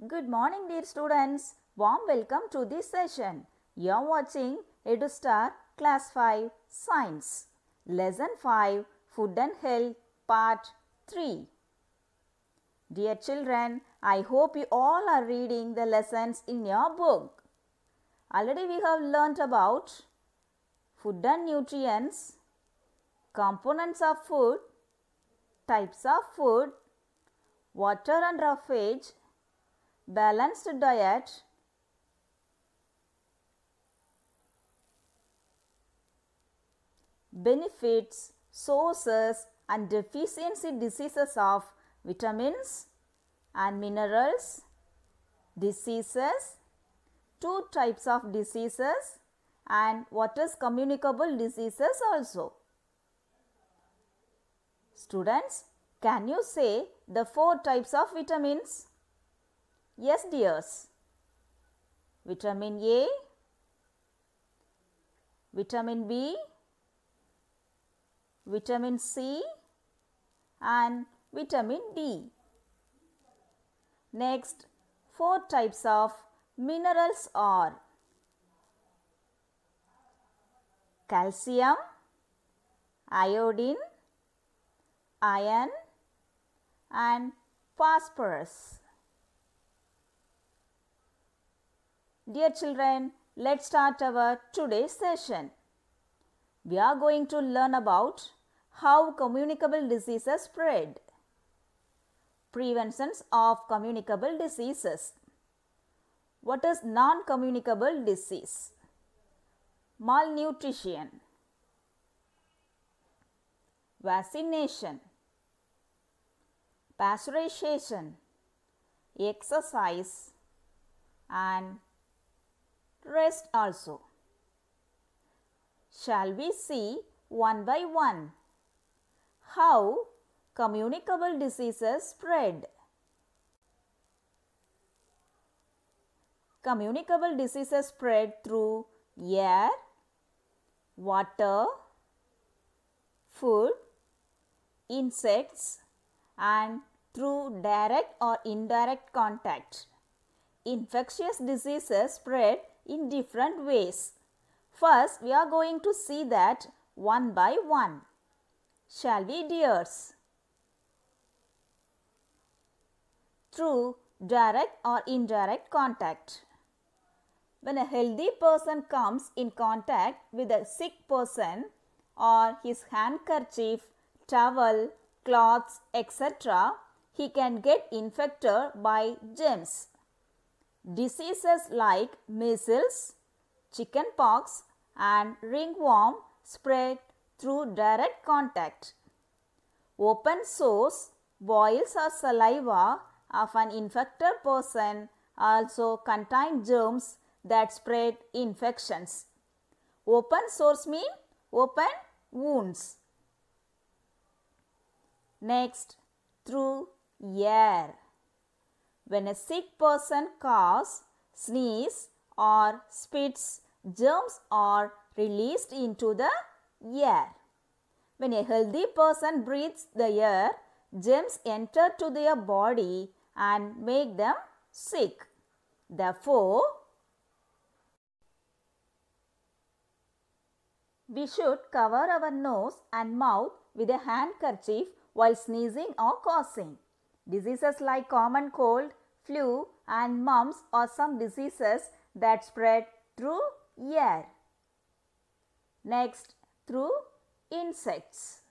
Good morning dear students. Warm welcome to this session. You are watching EduStar Class 5 Science. Lesson 5 Food and Health Part 3. Dear children, I hope you all are reading the lessons in your book. Already we have learnt about food and nutrients, components of food, types of food, water and roughage, balanced diet, benefits, sources and deficiency diseases of vitamins and minerals, diseases, two types of diseases and what is communicable diseases also. Students, can you say the four types of vitamins? Yes, dears. Vitamin A, vitamin B, vitamin C and vitamin D. Next, four types of minerals are calcium, iodine, iron and phosphorus. Dear children, let's start our today's session. We are going to learn about how communicable diseases spread. Preventions of communicable diseases. What is non-communicable disease? Malnutrition, vaccination, pasteurization, exercise and rest also. Shall we see one by one how communicable diseases spread? Communicable diseases spread through air, water, food, insects and through direct or indirect contact. Infectious diseases spread in different ways. First, we are going to see that one by one. Shall we, dears? Through direct or indirect contact. When a healthy person comes in contact with a sick person or his handkerchief, towel, cloths, etc., he can get infected by germs. Diseases like measles, chickenpox and ringworm spread through direct contact. Open sores, boils or saliva of an infected person also contain germs that spread infections. Open sores mean open wounds. Next, through air. When a sick person coughs, sneezes or spits, germs are released into the air. When a healthy person breathes the air, germs enter to their body and make them sick. Therefore, we should cover our nose and mouth with a handkerchief while sneezing or coughing. Diseases like common cold, flu and mumps are some diseases that spread through air. Next, through insects.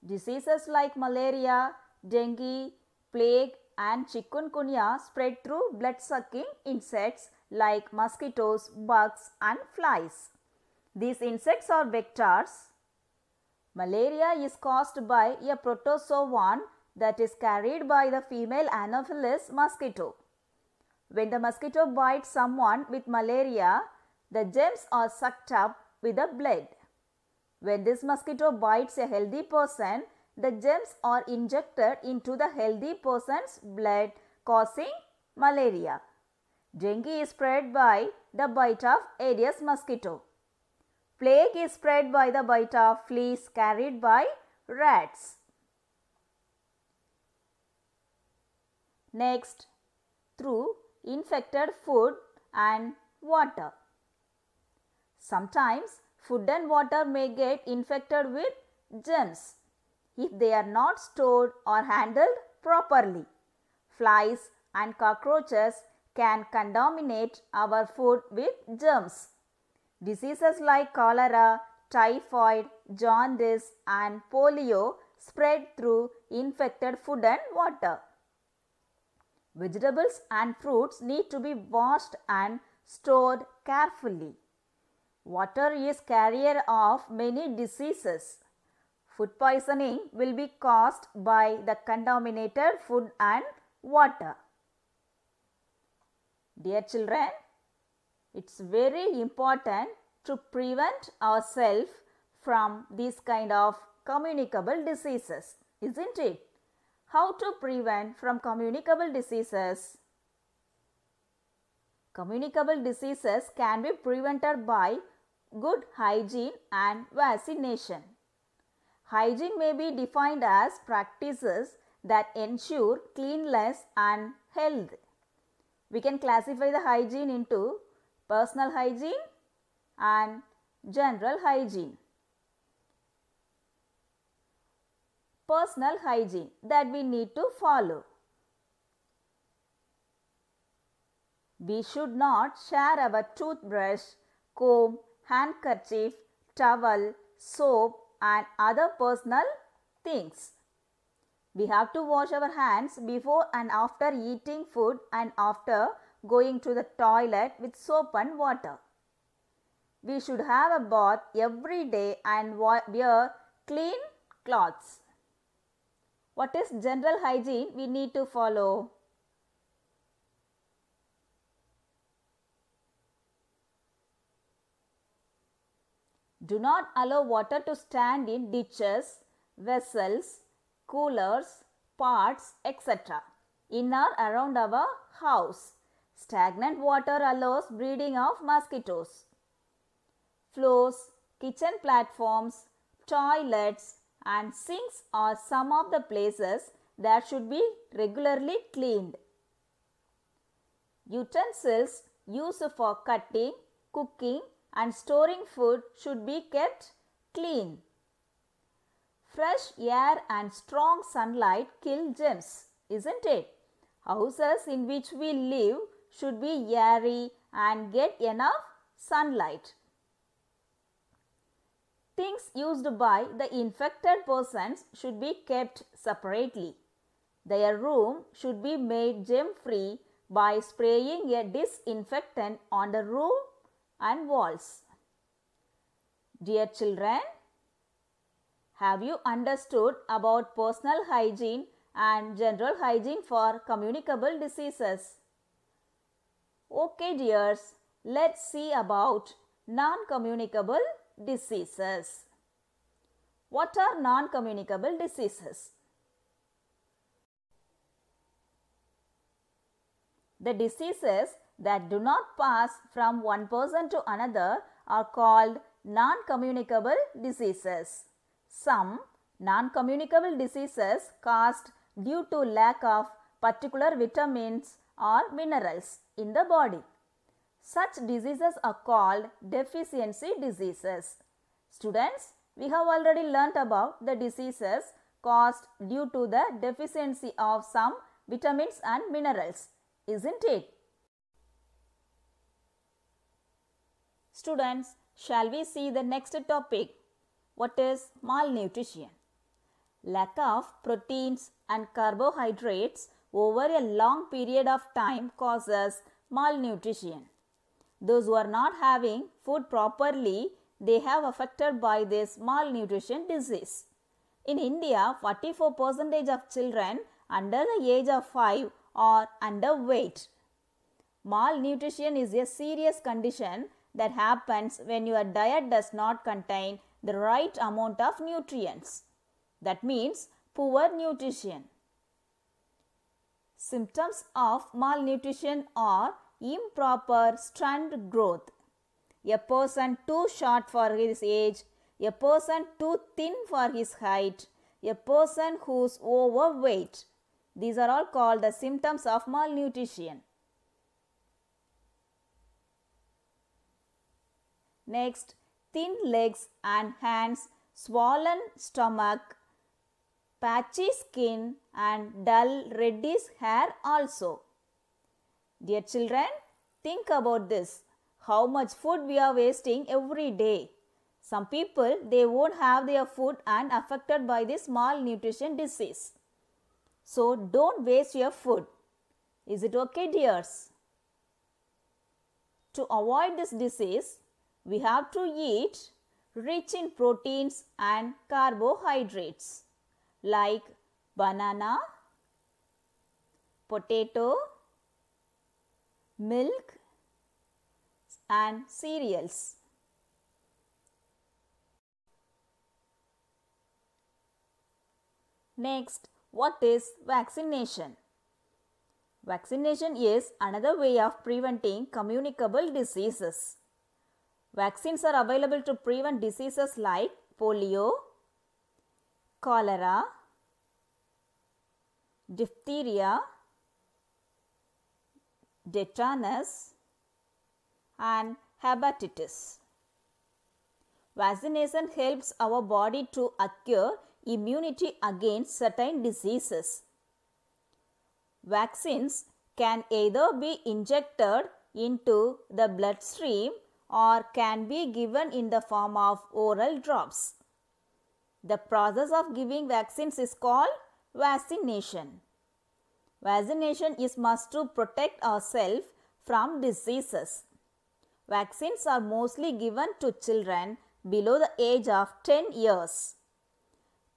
Diseases like malaria, dengue, plague and chikungunya spread through blood-sucking insects like mosquitoes, bugs and flies. These insects are vectors. Malaria is caused by a protozoan that is carried by the female Anopheles mosquito. When the mosquito bites someone with malaria, the germs are sucked up with the blood. When this mosquito bites a healthy person, the germs are injected into the healthy person's blood, causing malaria. Dengue is spread by the bite of Aedes mosquito. Plague is spread by the bite of fleas carried by rats. Next, through infected food and water. Sometimes food and water may get infected with germs if they are not stored or handled properly. Flies and cockroaches can contaminate our food with germs. Diseases like cholera, typhoid, jaundice and polio spread through infected food and water. Vegetables and fruits need to be washed and stored carefully. Water is carrier of many diseases. Food poisoning will be caused by the contaminated food and water. Dear children, it's very important to prevent ourselves from these kind of communicable diseases, isn't it? How to prevent from communicable diseases? Communicable diseases can be prevented by good hygiene and vaccination. Hygiene may be defined as practices that ensure cleanliness and health. We can classify the hygiene into personal hygiene and general hygiene. Personal hygiene that we need to follow. We should not share our toothbrush, comb, handkerchief, towel, soap and other personal things. We have to wash our hands before and after eating food and after going to the toilet with soap and water. We should have a bath every day and wear clean clothes. What is general hygiene we need to follow? Do not allow water to stand in ditches, vessels, coolers, pots, etc. in or around our house. Stagnant water allows breeding of mosquitoes. Floors, kitchen platforms, toilets and sinks are some of the places that should be regularly cleaned. Utensils used for cutting, cooking and storing food should be kept clean. Fresh air and strong sunlight kill germs, isn't it? Houses in which we live should be airy and get enough sunlight. Things used by the infected persons should be kept separately. Their room should be made germ-free by spraying a disinfectant on the room and walls. Dear children, have you understood about personal hygiene and general hygiene for communicable diseases? Okay dears, let's see about non-communicable diseases. What are non-communicable diseases? The diseases that do not pass from one person to another are called non-communicable diseases. Some non-communicable diseases caused due to lack of particular vitamins or minerals in the body. Such diseases are called deficiency diseases. Students, we have already learnt about the diseases caused due to the deficiency of some vitamins and minerals, isn't it? Students, shall we see the next topic? What is malnutrition? Lack of proteins and carbohydrates over a long period of time causes malnutrition. Those who are not having food properly, they have affected by this malnutrition disease. In India, 44% of children under the age of 5 are underweight. Malnutrition is a serious condition that happens when your diet does not contain the right amount of nutrients. That means poor nutrition. Symptoms of malnutrition are improper strength growth, a person too short for his age, a person too thin for his height, a person who is overweight. These are all called the symptoms of malnutrition. Next, thin legs and hands, swollen stomach, patchy skin and dull reddish hair also. Dear children, think about this. How much food we are wasting every day. Some people, they won't have their food and affected by this malnutrition disease. So, don't waste your food. Is it okay, dears? To avoid this disease, we have to eat rich in proteins and carbohydrates like banana, potato, milk and cereals. Next, what is vaccination? Vaccination is another way of preventing communicable diseases. Vaccines are available to prevent diseases like polio, cholera, diphtheria, tetanus and hepatitis. Vaccination helps our body to acquire immunity against certain diseases. Vaccines can either be injected into the bloodstream or can be given in the form of oral drops. The process of giving vaccines is called vaccination. Vaccination is must to protect ourselves from diseases. Vaccines are mostly given to children below the age of 10 years.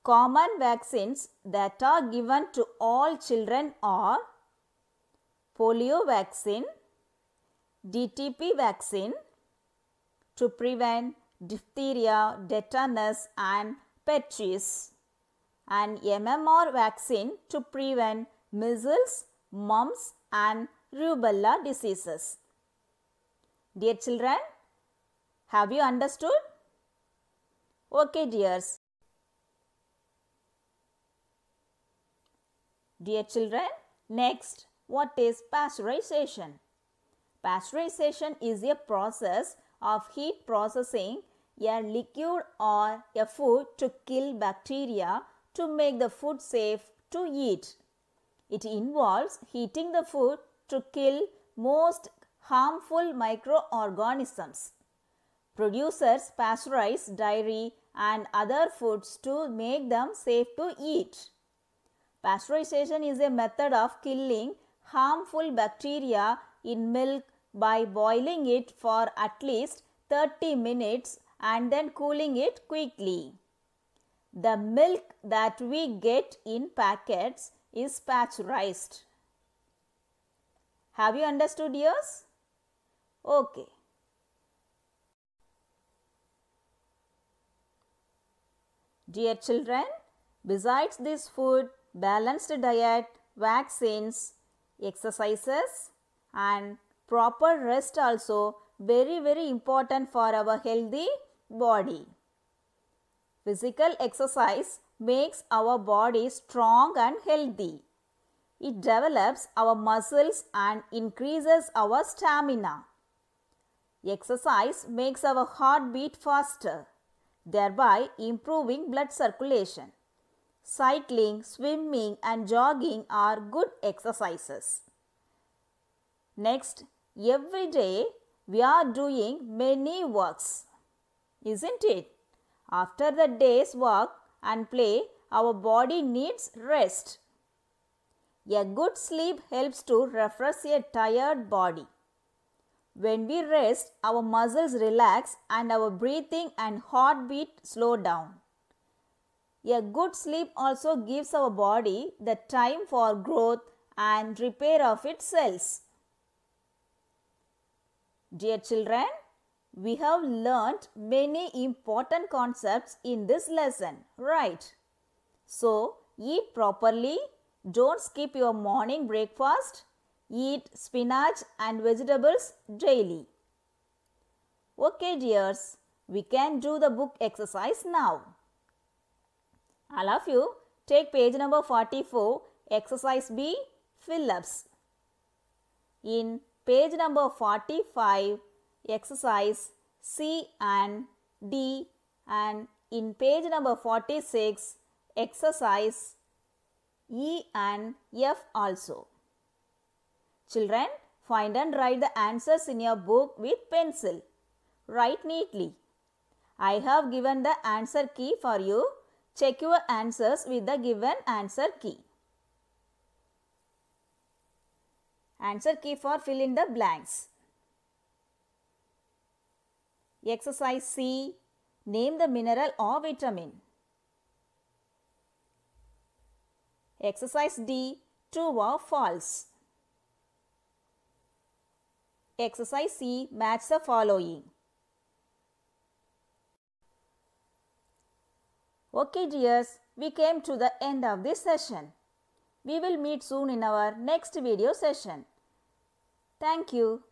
Common vaccines that are given to all children are polio vaccine, DTP vaccine to prevent diphtheria, tetanus and pertussis, and MMR vaccine to prevent measles, mumps and rubella diseases. Dear children, have you understood? Okay, dears. Dear children, next, what is pasteurization? Pasteurization is a process of heat processing a liquid or a food to kill bacteria to make the food safe to eat. It involves heating the food to kill most harmful microorganisms. Producers pasteurize dairy and other foods to make them safe to eat. Pasteurization is a method of killing harmful bacteria in milk by boiling it for at least 30 minutes and then cooling it quickly. The milk that we get in packets is pasteurized. Have you understood, yours? Okay. Dear children, besides this food, balanced diet, vaccines, exercises and proper rest also very important for our healthy body. Physical exercise makes our body strong and healthy. It develops our muscles and increases our stamina. Exercise makes our heart beat faster, thereby improving blood circulation. Cycling, swimming and jogging are good exercises. Next, every day we are doing many works, isn't it? After the day's work and play, our body needs rest. A good sleep helps to refresh a tired body. When we rest, our muscles relax and our breathing and heartbeat slow down. A good sleep also gives our body the time for growth and repair of its cells. Dear children, we have learnt many important concepts in this lesson, right? So, eat properly, don't skip your morning breakfast, eat spinach and vegetables daily. Okay, dears, we can do the book exercise now. All of you take page number 44, exercise B, fill-ups. In page number 45, exercise C and D, and in page number 46, exercise E and F also. Children, find and write the answers in your book with pencil. Write neatly. I have given the answer key for you. Check your answers with the given answer key. Answer key for fill in the blanks. Exercise C. Name the mineral or vitamin. Exercise D. True or false. Exercise C. Match the following. Okay dears, we came to the end of this session. We will meet soon in our next video session. Thank you.